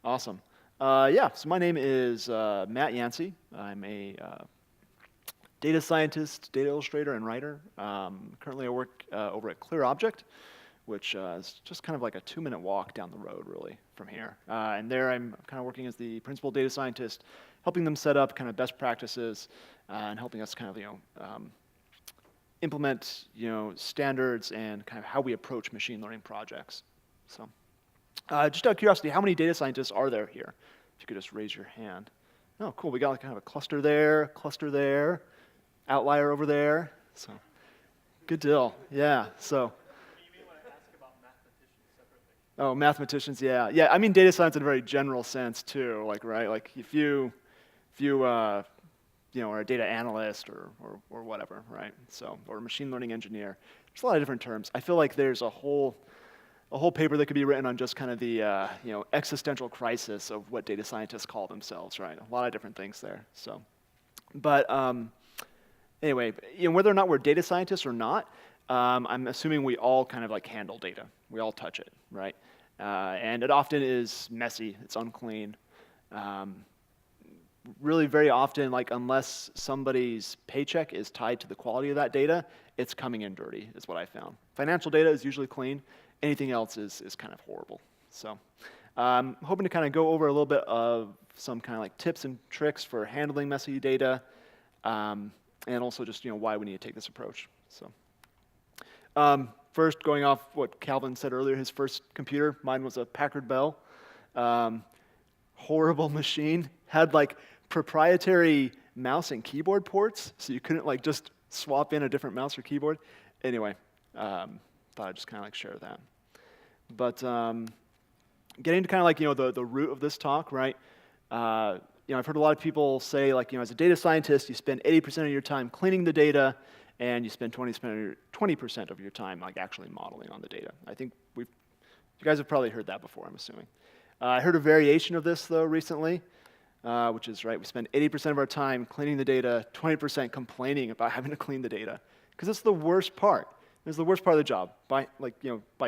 Awesome. Yeah, so my name is Matt Yancey. I'm a data scientist, data illustrator, and writer. Currently, I work over at ClearObject, which is just kind of like a 2-minute walk down the road, really, from here. And there, I'm kind of working as the principal data scientist, helping them set up kind of best practices and helping us kind of, implement, standards and kind of how we approach machine learning projects. So, just out of curiosity, how many data scientists are there here? If you could just raise your hand. Oh, cool. We got like kind of a cluster there, outlier over there. So, good deal. Yeah. So. You may want to ask about mathematicians separately. Oh, mathematicians. Yeah. Yeah. I mean data science in a very general sense too. Like, right? Like if you are a data analyst or whatever, right? So, or a machine learning engineer. There's a lot of different terms. I feel like there's a whole paper that could be written on just kind of the existential crisis of what data scientists call themselves, right? A lot of different things there. So, but anyway, whether or not we're data scientists or not, I'm assuming we all kind of like handle data. We all touch it, right? And it often is messy. It's unclean. Really very often, like unless somebody's paycheck is tied to the quality of that data, it's coming in dirty, is what I found. Financial data is usually clean. Anything else is kind of horrible. So I'm hoping to kind of go over a little bit of some kind of like tips and tricks for handling messy data, and also just why we need to take this approach. So first, going off what Calvin said earlier, his first computer, mine was a Packard Bell. Horrible machine, had like proprietary mouse and keyboard ports, so you couldn't like just swap in a different mouse or keyboard. Anyway, thought I'd just kind of like share that. But getting to kind of like the root of this talk, right? I've heard a lot of people say like as a data scientist, you spend 80% of your time cleaning the data, and you spend 20% of your time like actually modeling on the data. I think you guys have probably heard that before, I'm assuming. I heard a variation of this, though, recently, which is, right, we spend 80% of our time cleaning the data, 20% complaining about having to clean the data, because it's the worst part. It's the worst part of the job, by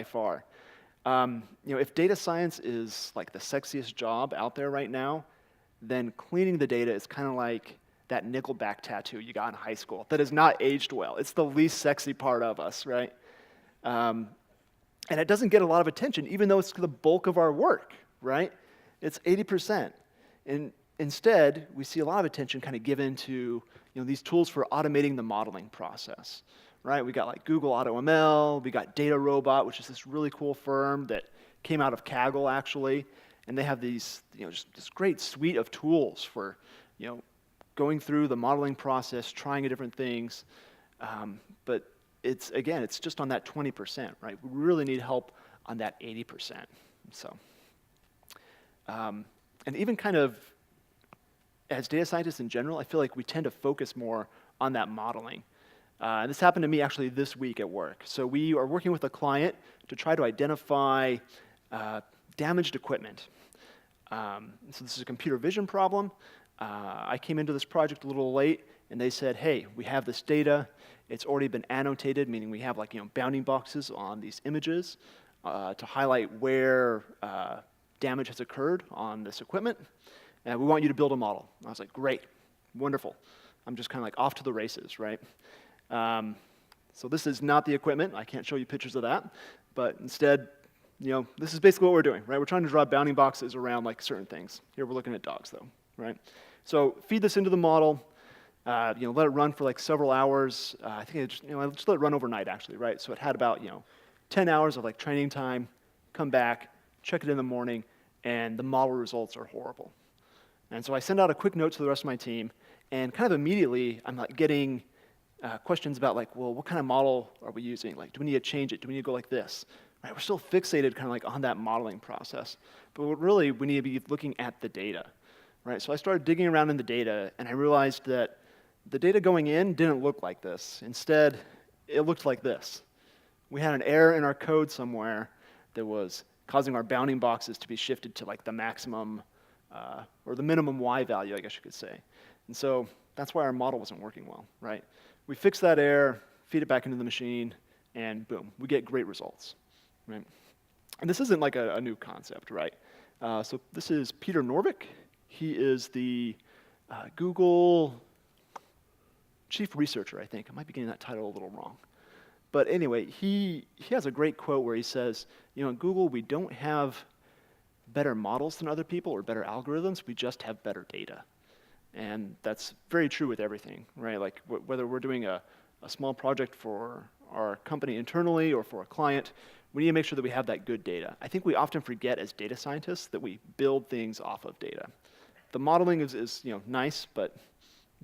far. If data science is, like, the sexiest job out there right now, then cleaning the data is kind of like that Nickelback tattoo you got in high school that has not aged well. It's the least sexy part of us, right? And it doesn't get a lot of attention, even though it's the bulk of our work. Right? It's 80%. And instead, we see a lot of attention kind of given to these tools for automating the modeling process. Right? We got like Google AutoML, we got DataRobot, which is this really cool firm that came out of Kaggle actually, and they have these just this great suite of tools for going through the modeling process, trying different things. But it's just on that 20%, right? We really need help on that 80%. So. And even kind of as data scientists in general, I feel like we tend to focus more on that modeling. And this happened to me actually this week at work. So we are working with a client to try to identify damaged equipment. So this is a computer vision problem. I came into this project a little late, and they said, hey, we have this data. It's already been annotated, meaning we have like bounding boxes on these images to highlight where damage has occurred on this equipment, and we want you to build a model. And I was like, great, wonderful. I'm just kind of like off to the races, right? So this is not the equipment. I can't show you pictures of that, but instead, this is basically what we're doing, right? We're trying to draw bounding boxes around like certain things. Here we're looking at dogs though, right? So feed this into the model, let it run for like several hours. I think I just let it run overnight actually, right? So it had about 10 hours of like training time, come back, check it in the morning, and the model results are horrible. And so I send out a quick note to the rest of my team, and kind of immediately I'm like getting questions about like, well, what kind of model are we using? Like, do we need to change it? Do we need to go like this? Right, we're still fixated kind of like on that modeling process, but what really we need to be looking at the data, right? So I started digging around in the data, and I realized that the data going in didn't look like this. Instead, it looked like this. We had an error in our code somewhere that was causing our bounding boxes to be shifted to like the maximum or the minimum Y value, I guess you could say. And so that's why our model wasn't working well, right? We fix that error, feed it back into the machine, and boom, we get great results, right? And this isn't like a new concept, right? So this is Peter Norvik. He is the Google chief researcher, I think. I might be getting that title a little wrong. But anyway, he has a great quote where he says, at Google, we don't have better models than other people or better algorithms, we just have better data. And that's very true with everything, right? Like whether we're doing a small project for our company internally or for a client, we need to make sure that we have that good data. I think we often forget as data scientists that we build things off of data. The modeling is nice, but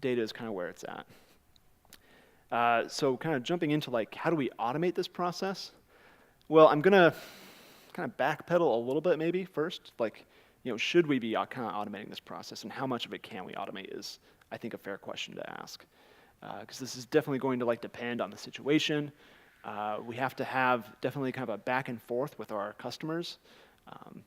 data is kind of where it's at. So kind of jumping into like, how do we automate this process? Well, I'm gonna kind of backpedal a little bit maybe first. Like, should we be kind of automating this process, and how much of it can we automate is, I think, a fair question to ask. Because this is definitely going to like depend on the situation. We have to have definitely kind of a back and forth with our customers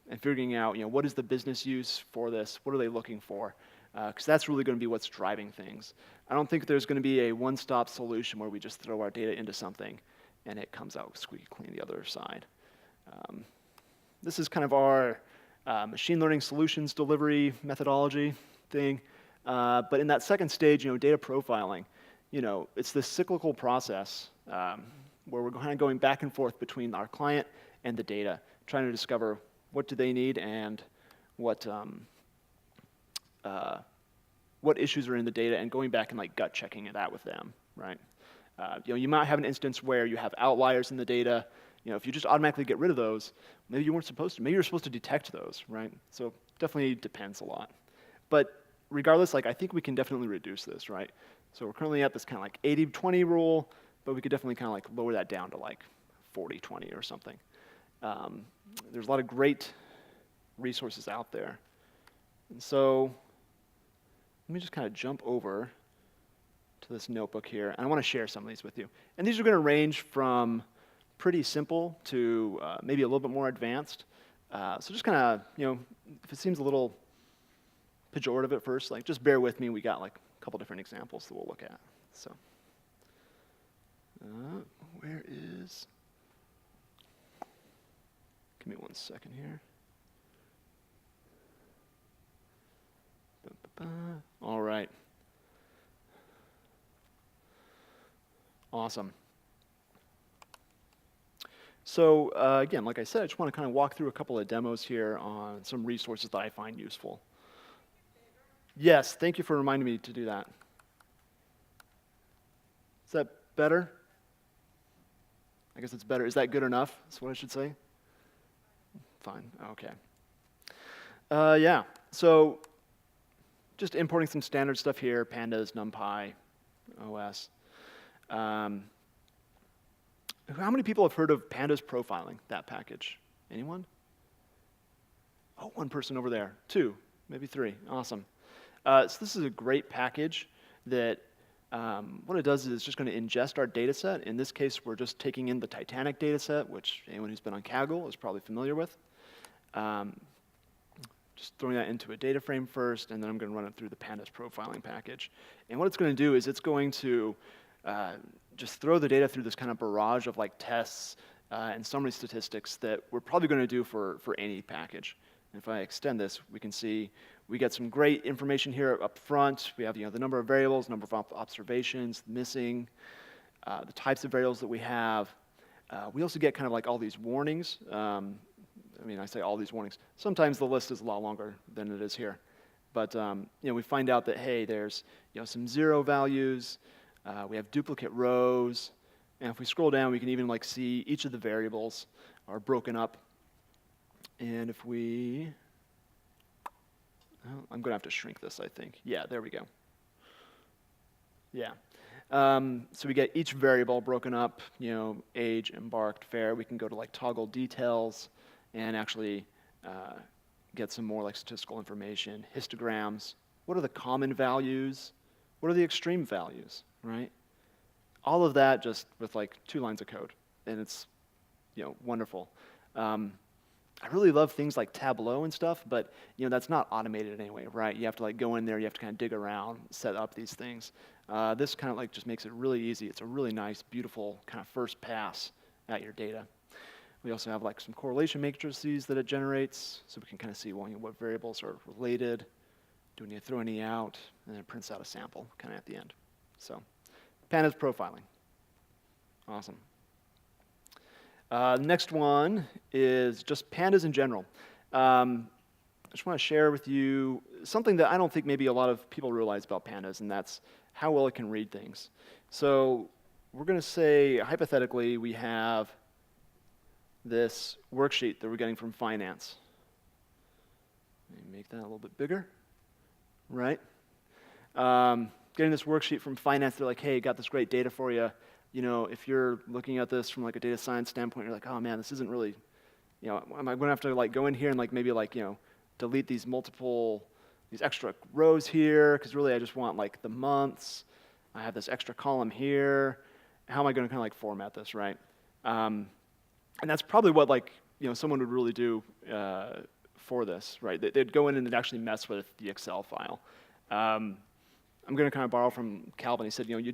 and figuring out, what is the business use for this? What are they looking for? Because that's really going to be what's driving things. I don't think there's going to be a one-stop solution where we just throw our data into something and it comes out squeaky clean the other side. This is kind of our machine learning solutions delivery methodology thing. But in that second stage, data profiling, it's this cyclical process where we're kind of going back and forth between our client and the data, trying to discover what do they need and what issues are in the data, and going back and like gut checking it out with them, right? You might have an instance where you have outliers in the data. If you just automatically get rid of those, maybe you weren't supposed to. Maybe you're supposed to detect those, right? So definitely depends a lot. But regardless, like I think we can definitely reduce this, right? So we're currently at this kind of like 80-20 rule, but we could definitely kind of like lower that down to like 40-20 or something. There's a lot of great resources out there. And so let me just kind of jump over to this notebook here, and I want to share some of these with you. And these are going to range from pretty simple to maybe a little bit more advanced. So just kind of, if it seems a little pejorative at first, like just bear with me. We got like a couple different examples that we'll look at. So where is, give me 1 second here. All right. Awesome. So again, like I said, I just want to kind of walk through a couple of demos here on some resources that I find useful. Yes, thank you for reminding me to do that. Is that better? I guess it's better. Is that good enough? That's what I should say? Fine, okay. Yeah, so just importing some standard stuff here, Pandas, NumPy, OS. How many people have heard of Pandas Profiling, that package? Anyone? Oh, one person over there. 2, maybe 3. Awesome. So this is a great package that what it does is it's just going to ingest our data set. In this case, we're just taking in the Titanic data set, which anyone who's been on Kaggle is probably familiar with. Just throwing that into a data frame first, and then I'm going to run it through the Pandas Profiling package. And what it's going to do is it's going to just throw the data through this kind of barrage of like tests and summary statistics that we're probably going to do for any package. And if I extend this, we can see we get some great information here up front. We have the number of variables, number of observations, missing, the types of variables that we have. We also get kind of like all these warnings. I say all these warnings. Sometimes the list is a lot longer than it is here. But we find out that, hey, there's some 0 values. We have duplicate rows. And if we scroll down, we can even like see each of the variables are broken up. And if we, I'm going to have to shrink this, I think. Yeah, there we go. Yeah. So we get each variable broken up, age, embarked, fare. We can go to like toggle details and actually get some more like statistical information, histograms. What are the common values? What are the extreme values, right? All of that just with like 2 lines of code, and it's wonderful. I really love things like Tableau and stuff, but that's not automated anyway, right? You have to like go in there, you have to kind of dig around, set up these things. This kind of like just makes it really easy. It's a really nice, beautiful kind of first pass at your data. We also have like some correlation matrices that it generates, so we can kind of see, well, what variables are related. Do we need to throw any out? And then it prints out a sample kind of at the end. So Pandas Profiling. Awesome. Next one is just pandas in general. I just want to share with you something that I don't think maybe a lot of people realize about pandas, and that's how well it can read things. So we're going to say, hypothetically, we have this worksheet that we're getting from finance. Let me make that a little bit bigger, right? Getting this worksheet from finance, they're like, hey, got this great data for you. You know, if you're looking at this from like a data science standpoint, you're like, oh man, this isn't really, you know, am I going to have to like go in here and like maybe like, you know, delete these extra rows here, because really I just want like the months. I have this extra column here. How am I going to kind of like format this, right? And that's probably what like, you know, someone would really do for this, right? They'd go in and they'd actually mess with the Excel file. I'm going to kind of borrow from Calvin. He said, you know, you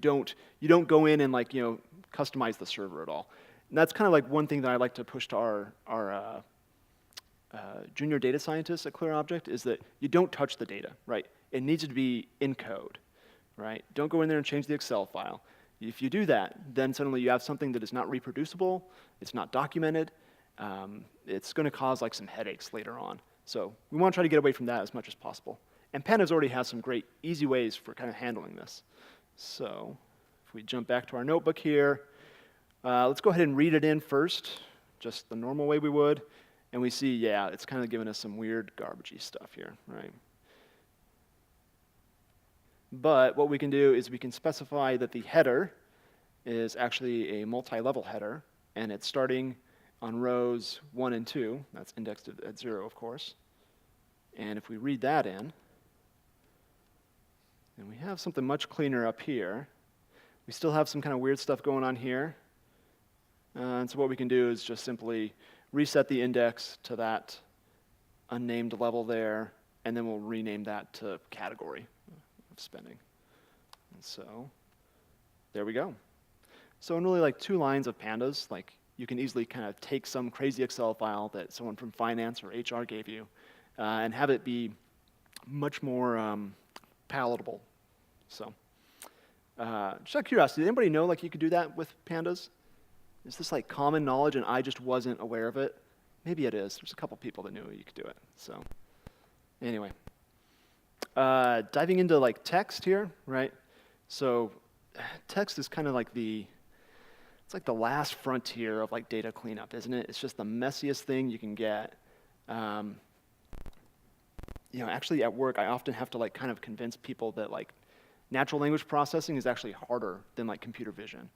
don't go in and like, you know, customize the server at all. And that's kind of like one thing that I like to push to our junior data scientists at ClearObject is that you don't touch the data, right? It needs to be in code, right? Don't go in there and change the Excel file. If you do that, then suddenly you have something that is not reproducible, it's not documented, it's going to cause like some headaches later on. So we want to try to get away from that as much as possible. And Pandas already has some great, easy ways for kind of handling this. So if we jump back to our notebook here, let's go ahead and read it in first, just the normal way we would. And we see, yeah, it's kind of giving us some weird garbagey stuff here, right? But what we can do is we can specify that the header is actually a multi-level header, and it's starting on rows 1 and 2. That's indexed at 0, of course. And if we read that in, and we have something much cleaner up here. We still have some kind of weird stuff going on here. And so what we can do is just simply reset the index to that unnamed level there, and then we'll rename that to category of spending. And so there we go. So in really like 2 lines of pandas, like you can easily kind of take some crazy Excel file that someone from finance or HR gave you and have it be much more palatable. So just out of curiosity, did anybody know like you could do that with pandas? Is this like common knowledge and I just wasn't aware of it? Maybe it is. There's a couple people that knew you could do it. So anyway, diving into like text here, right? So text is kind of like it's like the last frontier of like data cleanup, isn't it? It's just the messiest thing you can get. You know, actually at work, I often have to like kind of convince people that like natural language processing is actually harder than like computer vision,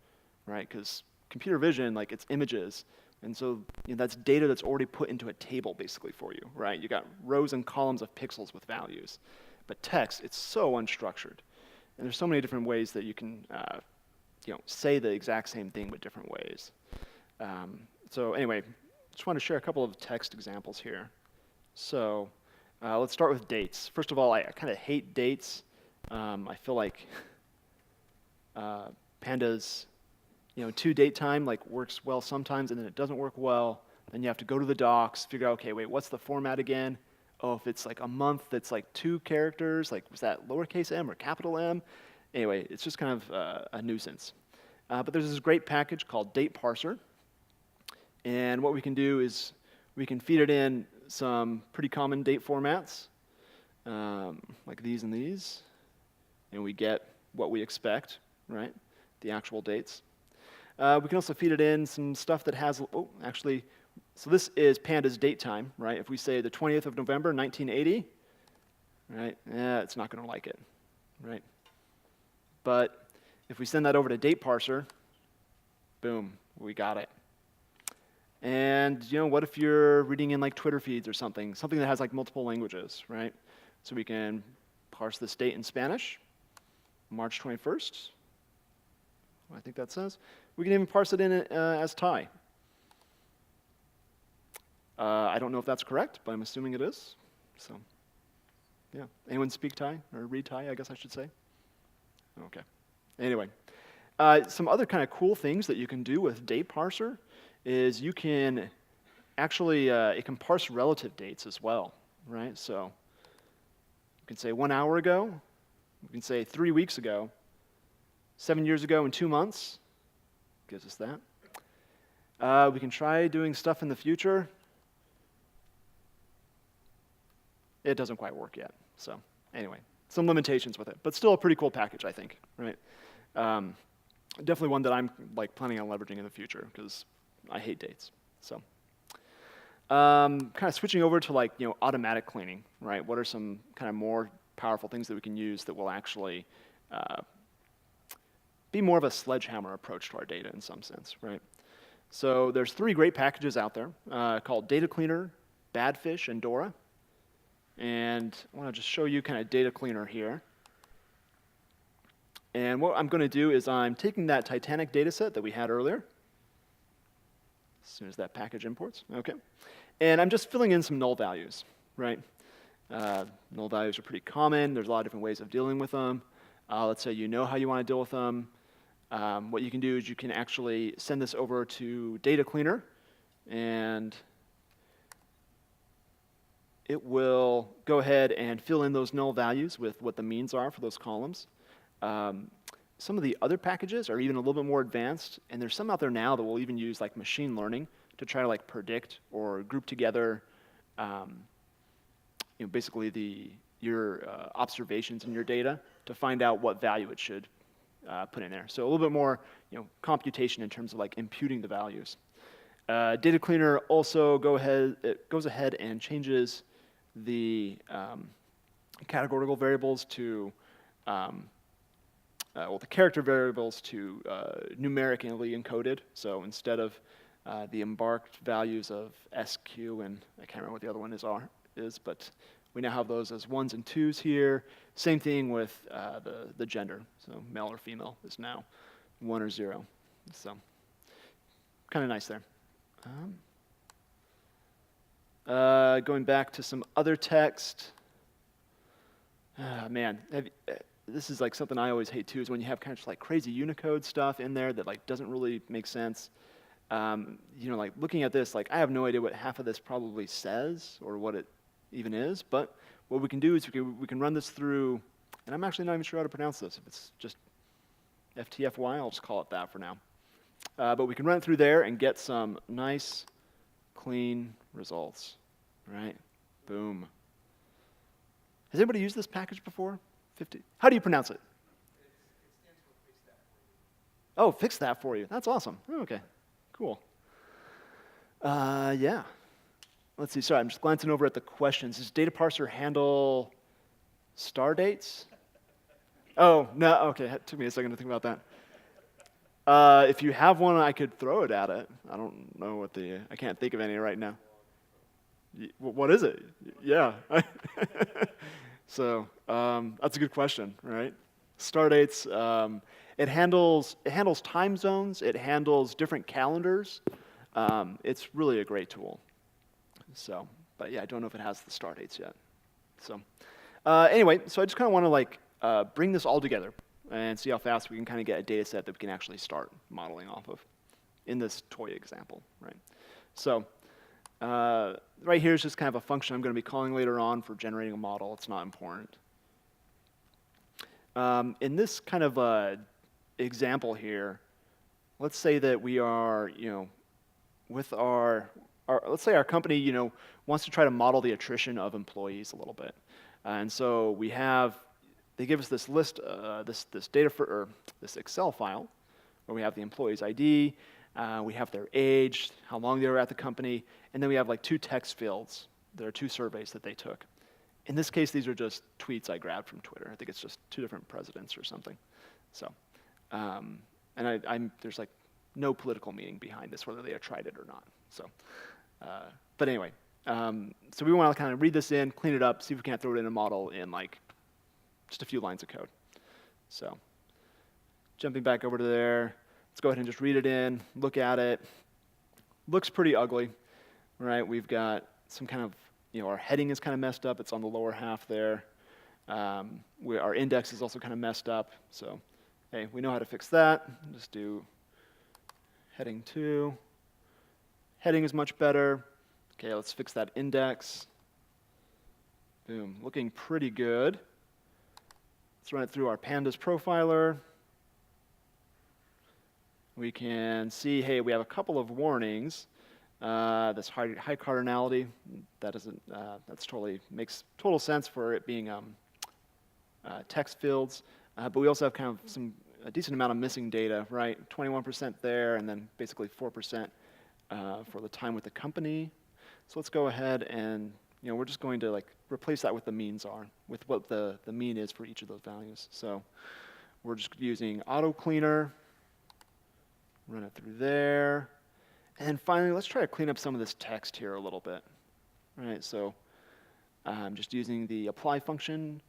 right? Because computer vision, like it's images, and so you know, that's data that's already put into a table basically for you, right? You got rows and columns of pixels with values. But text, it's so unstructured, and there's so many different ways that you can you know, say the exact same thing with different ways. So anyway, just want to share a couple of text examples here. So let's start with dates. First of all, I kind of hate dates. I feel like pandas, you know, to date time like works well sometimes, and then it doesn't work well. Then you have to go to the docs, figure out, okay, wait, what's the format again? Oh, if it's like a month that's like 2 characters, like was that lowercase m or capital M? Anyway, it's just kind of a nuisance. But there's this great package called Date Parser, and what we can do is we can feed it in some pretty common date formats, like these and these, and we get what we expect, right? The actual dates. We can also feed it in some stuff that has, so this is Pandas date time, right? If we say the 20th of November, 1980, right? It's not going to like it, right? But if we send that over to Date Parser, boom, we got it. And you know, what if you're reading in like Twitter feeds or something that has like multiple languages, right? So we can parse this date in Spanish, March 21st. I think that says. We can even parse it in as Thai. I don't know if that's correct, but I'm assuming it is. So, yeah. Anyone speak Thai or read Thai, I guess I should say? Okay. Anyway, some other kind of cool things that you can do with Date Parser is you can actually, it can parse relative dates as well, right? So you can say 1 hour ago, you can say 3 weeks ago, 7 years ago and 2 months, gives us that. We can try doing stuff in the future. It doesn't quite work yet, so anyway, some limitations with it, but still a pretty cool package, I think, right? Definitely one that I'm like planning on leveraging in the future because I hate dates. So, kind of switching over to like automatic cleaning, right? What are some kind of more powerful things that we can use that will actually be more of a sledgehammer approach to our data in some sense, right? So there's 3 great packages out there called Data Cleaner, Badfish, and Dora. And I want to just show you kind of Data Cleaner here. And what I'm going to do is I'm taking that Titanic data set that we had earlier, as soon as that package imports, okay. And I'm just filling in some null values, right? Null values are pretty common. There's a lot of different ways of dealing with them. Let's say you know how you want to deal with them. What you can do is you can actually send this over to Data Cleaner, and it will go ahead and fill in those null values with what the means are for those columns. Some of the other packages are even a little bit more advanced, and there's some out there now that will even use like machine learning to try to like predict or group together, basically your observations in your data to find out what value it should put in there. So a little bit more, computation in terms of like imputing the values. Data Cleaner also goes ahead and changes the categorical variables to the character variables to numerically encoded. So instead of the embarked values of SQ, and I can't remember what the other one is, but we now have those as 1s and 2s here. Same thing with the gender. So male or female is now 1 or 0. So kind of nice there. Going back to some other text. Man, this is like something I always hate too, is when you have kind of just like crazy Unicode stuff in there that like doesn't really make sense. Like looking at this, like I have no idea what half of this probably says or what it even is, but what we can do is we can run this through, and I'm actually not even sure how to pronounce this. If it's just FTFY, I'll just call it that for now. But we can run it through there and get some nice, clean results, right? Boom. Has anybody used this package before? 50. How do you pronounce it? It stands for fix that for you. Oh, fix that for you. That's awesome. Oh, okay, cool. Yeah. Let's see. Sorry, I'm just glancing over at the questions. Does data parser handle star dates? Oh, no. Okay, it took me a second to think about that. If you have one, I could throw it at it. I don't know what I can't think of any right now. What is it? Yeah. So that's a good question, right? Star dates. It handles time zones. It handles different calendars. It's really a great tool. So, but yeah, I don't know if it has the star dates yet. So anyway, so I just kind of want to like bring this all together and see how fast we can kind of get a data set that we can actually start modeling off of in this toy example, right? So right here is just kind of a function I'm going to be calling later on for generating a model. It's not important. In this kind of example here, let's say that we are, with let's say our company, wants to try to model the attrition of employees a little bit. And so they give us this list, this Excel file, where we have the employee's ID, we have their age, how long they were at the company, and then we have like 2 text fields. There are 2 surveys that they took. In this case, these are just tweets I grabbed from Twitter. I think it's just 2 different presidents or something. So, and there's like no political meaning behind this, whether they have tried it or not. So, but anyway, so we want to kind of read this in, clean it up, see if we can't throw it in a model in like just a few lines of code. So, jumping back over to there, let's go ahead and just read it in, look at it. Looks pretty ugly, right? We've got some kind of, our heading is kind of messed up. It's on the lower half there. Our index is also kind of messed up. So, hey, we know how to fix that. Just do heading 2. Heading is much better. Okay, let's fix that index. Boom, looking pretty good. Let's run it through our Pandas profiler. We can see, hey, we have a couple of warnings. This high cardinality, that doesn't, that's makes total sense for it being text fields. But we also have kind of a decent amount of missing data, right? 21% there, and then basically 4% for the time with the company. So let's go ahead and, we're just going to like replace that with the means are, with what the mean is for each of those values. So we're just using auto cleaner, run it through there. And finally, let's try to clean up some of this text here a little bit. All right, so I'm just using the apply function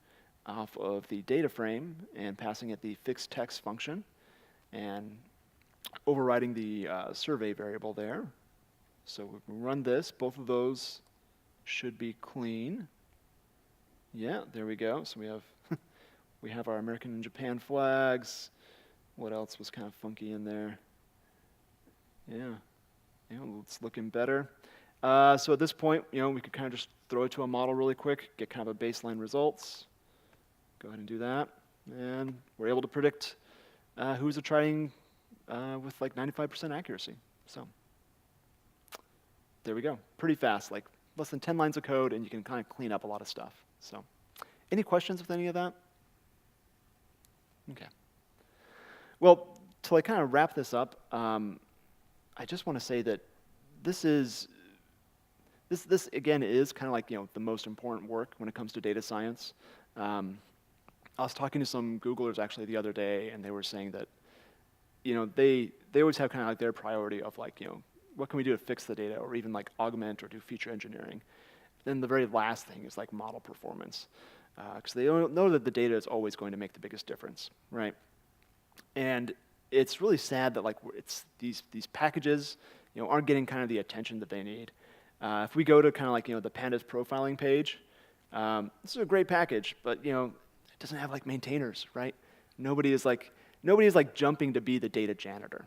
off of the data frame and passing it the fixed text function and overriding the survey variable there. So if we run this, both of those should be clean. Yeah, there we go. So we have our American and Japan flags. What else was kind of funky in there? Yeah, it's looking better. So at this point, we could kind of just throw it to a model really quick, get kind of a baseline results. Go ahead and do that. And we're able to predict who's trying with like 95% accuracy. So there we go. Pretty fast, like less than 10 lines of code, and you can kind of clean up a lot of stuff. So any questions with any of that? Okay. Well, to like kind of wrap this up, I just want to say that this again is kind of like the most important work when it comes to data science. I was talking to some Googlers actually the other day, and they were saying that they always have kind of like their priority of like what can we do to fix the data, or even like augment or do feature engineering. Then the very last thing is like model performance, because they know that the data is always going to make the biggest difference, right? And it's really sad that like it's these packages aren't getting kind of the attention that they need. If we go to kind of like the Pandas Profiling page, this is a great package, but it doesn't have like maintainers, right? Nobody is like jumping to be the data janitor.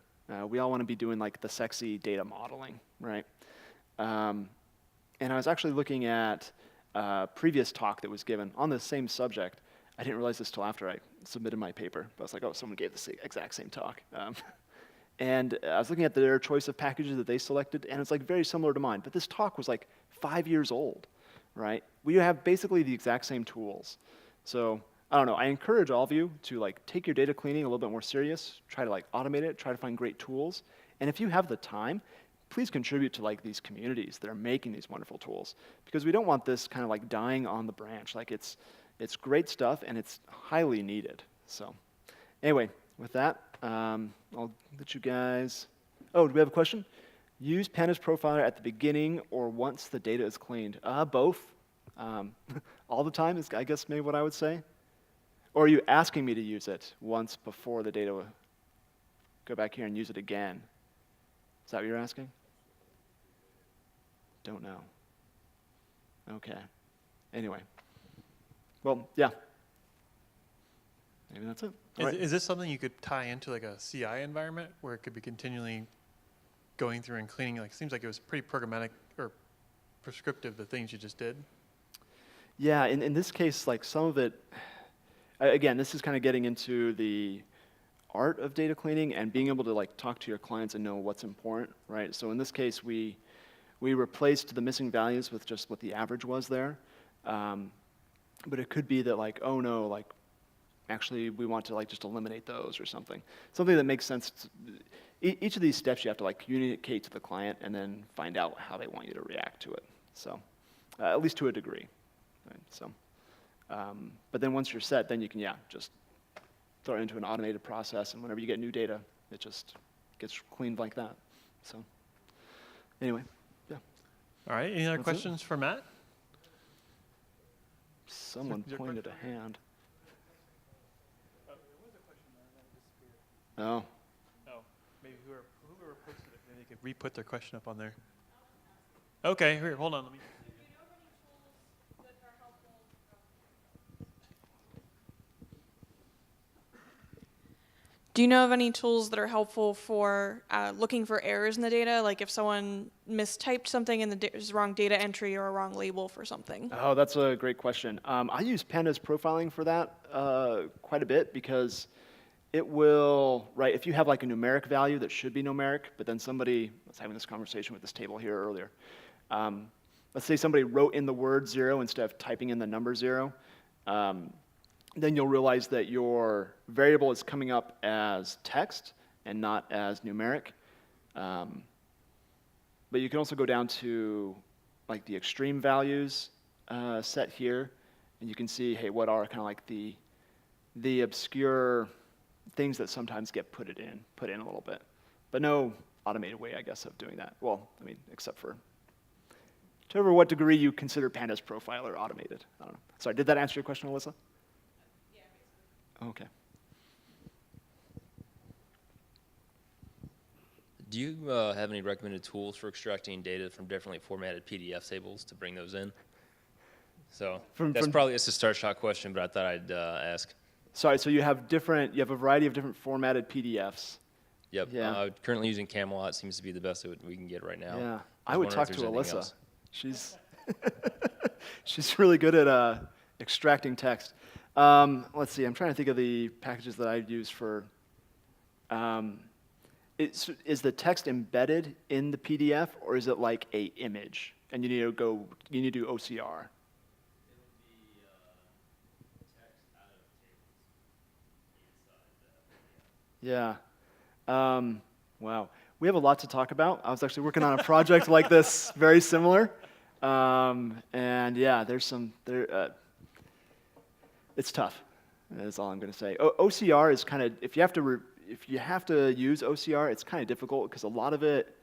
We all want to be doing like the sexy data modeling, right? And I was actually looking at a previous talk that was given on the same subject. I didn't realize this till after I submitted my paper, but I was like, oh, someone gave the exact same talk. And I was looking at their choice of packages that they selected, and it's like very similar to mine. But this talk was like 5 years old, right? We have basically the exact same tools. So I don't know. I encourage all of you to like take your data cleaning a little bit more serious. Try to like automate it. Try to find great tools. And if you have the time, please contribute to like these communities that are making these wonderful tools, because we don't want this kind of like dying on the branch. Like it's great stuff and it's highly needed. So anyway, with that, I'll let you guys. Oh, do we have a question? Use Pandas Profiler at the beginning or once the data is cleaned. Both. All the time is, I guess, maybe what I would say. Or are you asking me to use it once before the data? Go back here and use it again. Is that what you're asking? Don't know. Okay. Anyway. Well, yeah. Maybe that's it. Is this something you could tie into like a CI environment where it could be continually going through and cleaning? Like, it seems like it was pretty programmatic or prescriptive, the things you just did. Yeah, in this case, like some of it, again, this is kind of getting into the art of data cleaning and being able to like talk to your clients and know what's important, right? So in this case, we replaced the missing values with just what the average was there. But it could be that like, oh no, like actually we want to like just eliminate those or something. Something that makes sense. Each of these steps you have to like communicate to the client and then find out how they want you to react to it. So at least to a degree. Right? So, but then once you're set, then you can, just throw it into an automated process, and whenever you get new data, it just gets cleaned like that. So anyway, yeah. All right, any other questions for Matt? Someone pointed a hand. There was a question there, and then it disappeared. Oh. Oh, maybe whoever posted it, maybe they could re-put their question up on there. Okay, here, hold on, let me. Do you know of any tools that are helpful for looking for errors in the data? Like if someone mistyped something and there's wrong data entry or a wrong label for something? Oh, that's a great question. I use Pandas Profiling for that quite a bit because it will, right, if you have like a numeric value that should be numeric, but then somebody, I was having this conversation with this table here earlier. Let's say somebody wrote in the word 0 instead of typing in the number 0. Then you'll realize that your variable is coming up as text and not as numeric. But you can also go down to like the extreme values set here, and you can see, hey, what are kind of like the obscure things that sometimes get put in a little bit. But no automated way, I guess, of doing that. Well, I mean, except for to what degree you consider Pandas Profiler automated. I don't know. Sorry, did that answer your question, Alyssa? Okay. Do you have any recommended tools for extracting data from differently formatted PDF tables to bring those in? So it's a start shot question, but I thought I'd ask. Sorry, so you have a variety of different formatted PDFs. Yep. Yeah. Currently using Camelot seems to be the best that we can get right now. Yeah. I I was would wondering talk if to there's anything Alyssa. else. She's she's really good at extracting text. Let's see. I'm trying to think of the packages that I've used for. Is the text embedded in the PDF, or is it like a image, and you need to do OCR? Yeah. Wow. We have a lot to talk about. I was actually working on a project like this, very similar. And yeah, it's tough. That's all I'm going to say. OCR is kind of, if you have to use OCR, it's kind of difficult because a lot of it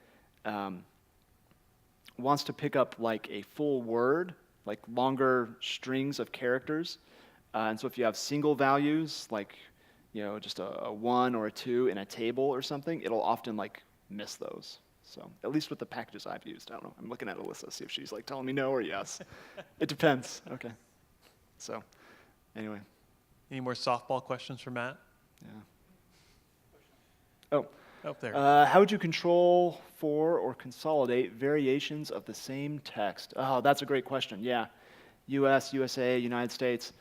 wants to pick up like a full word, like longer strings of characters. And so if you have single values, like just a 1 or a 2 in a table or something, it'll often like miss those. So at least with the packages I've used, I don't know. I'm looking at Alyssa, see if she's like telling me no or yes. It depends. Okay. So anyway. Any more softball questions for Matt? Yeah. Oh. Oh, there. How would you control for or consolidate variations of the same text? Oh, that's a great question. Yeah. US, USA, United States.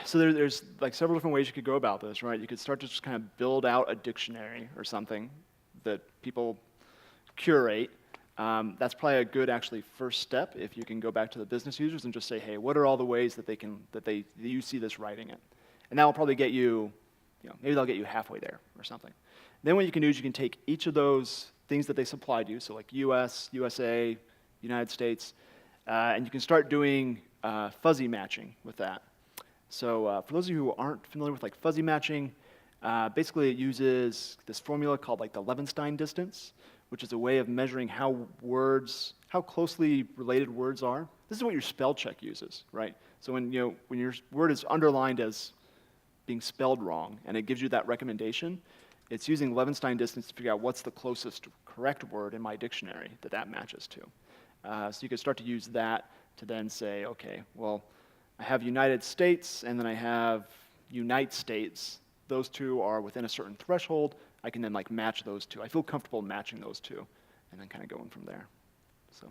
So there's like several different ways you could go about this, right? You could start to just kind of build out a dictionary or something that people curate. That's probably a good actually first step if you can go back to the business users and just say, hey, what are all the ways that you see this writing it? And that will probably get you, maybe they'll get you halfway there or something. Then what you can do is you can take each of those things that they supplied you, so like US, USA, United States, and you can start doing fuzzy matching with that. So for those of you who aren't familiar with like fuzzy matching, basically it uses this formula called like the Levenstein distance, which is a way of measuring how closely related words are. This is what your spell check uses, right? So when your word is underlined as being spelled wrong and it gives you that recommendation, it's using Levenstein distance to figure out what's the closest correct word in my dictionary that matches to. So you can start to use that to then say, okay, well, I have United States, and then I have Unite States. Those two are within a certain threshold. I can then like match those two. I feel comfortable matching those two, and then kind of going from there. So,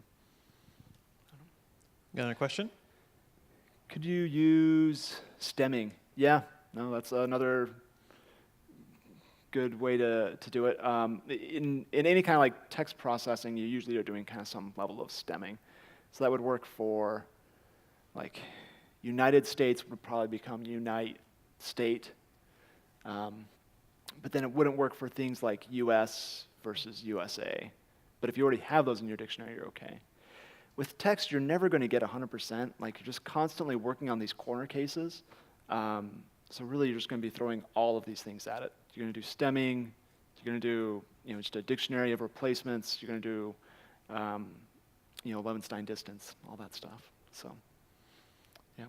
Got another question? could you use stemming? Yeah, no, that's another good way to do it. In any kind of like text processing, you usually are doing kind of some level of stemming. So that would work for like United States would probably become Unite State. But then it wouldn't work for things like US versus USA. But if you already have those in your dictionary, you're okay. With text, you're never going to get 100%. Like, you're just constantly working on these corner cases. So really, you're just going to be throwing all of these things at it. You're going to do stemming. You're going to do just a dictionary of replacements. You're going to do Levenstein distance, all that stuff. So, yeah.